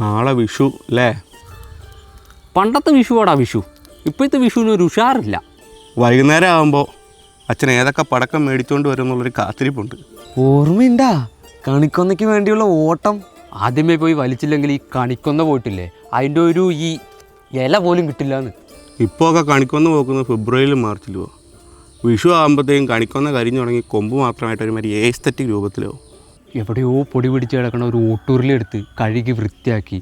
നാളെ വിഷു അല്ലേ? പണ്ടത്തെ വിഷുവാടാ വിഷു. ഇപ്പോഴത്തെ വിഷുവിന് ഒരു ഉഷാറില്ല. വൈകുന്നേരം ആകുമ്പോൾ അച്ഛൻ ഏതൊക്കെ പടക്കം മേടിച്ചുകൊണ്ട് വരും എന്നുള്ളൊരു കാത്തിരിപ്പുണ്ട്. ഓർമ്മയുണ്ടാ കണിക്കൊന്നയ്ക്ക് വേണ്ടിയുള്ള ഓട്ടം? ആദ്യമേ പോയി വലിച്ചില്ലെങ്കിൽ ഈ കണിക്കൊന്ന പോയിട്ടില്ലേ, അതിൻ്റെ ഒരു ഈ ഇല പോലും കിട്ടില്ല എന്ന്. ഇപ്പോൾ ഒക്കെ കണിക്കൊന്ന പോക്കുന്നത് ഫെബ്രുവരിയിലും മാർച്ചിലുമോ. വിഷു ആകുമ്പോഴത്തേക്കും കണിക്കൊന്ന കരിഞ്ഞു തുടങ്ങി കൊമ്പ് മാത്രമായിട്ട് ഒരുമാതിരി ഏസ്തറ്റിക് രൂപത്തിലോ. എവിടെയോ പൊടി പിടിച്ച് കിടക്കണ ഒരു ഓട്ടൂരിലെടുത്ത് കഴുകി വൃത്തിയാക്കി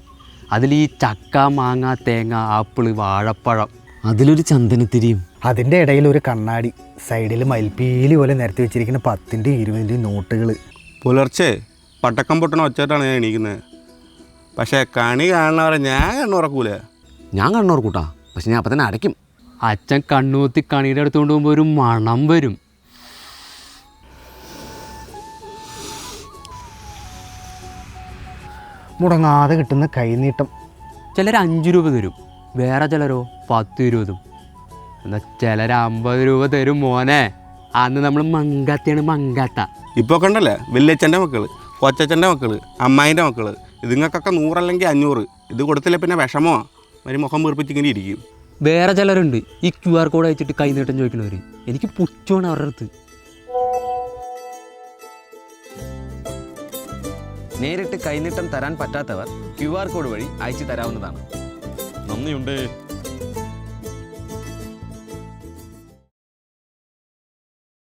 അതിൽ ഈ ചക്ക, മാങ്ങ, തേങ്ങ, ആപ്പിള്, വാഴപ്പഴം, അതിലൊരു ചന്ദനത്തിരിയും, അതിൻ്റെ ഇടയിൽ ഒരു കണ്ണാടി, സൈഡിൽ മയിൽപ്പീലി പോലെ നിരത്തി വെച്ചിരിക്കുന്ന 10-ൻ്റെയും 20-ൻ്റെയും നോട്ടുകൾ. പുലർച്ചെ പടക്കം പൊട്ടണ ഒച്ചയായിട്ടാണ് ഞാൻ എണീക്കുന്നത്. പക്ഷേ കണി കാണുന്നവരെ ഞാൻ കണ്ണുറക്കൂല. ഞാൻ കണ്ണോർക്കൂട്ടാ, പക്ഷെ ഞാൻ അപ്പം തന്നെ അടയ്ക്കും. അച്ഛൻ കണ്ണൂത്തി കണിയുടെ അടുത്തുകൊണ്ട് പോകുമ്പോൾ ഒരു മണം വരും. മുടങ്ങാതെ കിട്ടുന്ന കൈനീട്ടം. ചിലർ 5 രൂപ തരും, വേറെ ചിലരോ 10-20. എന്നാൽ ചിലർ 50 രൂപ തരും. മോനെ, അന്ന് നമ്മൾ മങ്കാത്തയാണ്, മങ്കാത്ത. ഇപ്പോൾ കണ്ടല്ലേ വല്യച്ഛൻ്റെ മക്കൾ, കൊച്ചച്ഛൻ്റെ മക്കൾ, അമ്മായിൻ്റെ മക്കൾ, ഇതുങ്ങൾക്കൊക്കെ 100 അല്ലെങ്കിൽ 500. ഇത് കൊടുത്തില്ല പിന്നെ വിഷമോ ഒരു മുഖം വീർപ്പിച്ചിങ്ങനെ ഇരിക്കും. വേറെ ചിലരുണ്ട് ഈ QR കോഡ് അയച്ചിട്ട് കൈനീട്ടം ചോദിക്കണവർ. എനിക്ക് പുച്ഛമാണ് അവരുടെ അടുത്ത്. നേരിട്ട് കൈനീട്ടം തരാൻ പറ്റാത്തവർ QR കോഡ് വഴി അയച്ചു തരാവുന്നതാണ്. നന്ദിയുണ്ട്.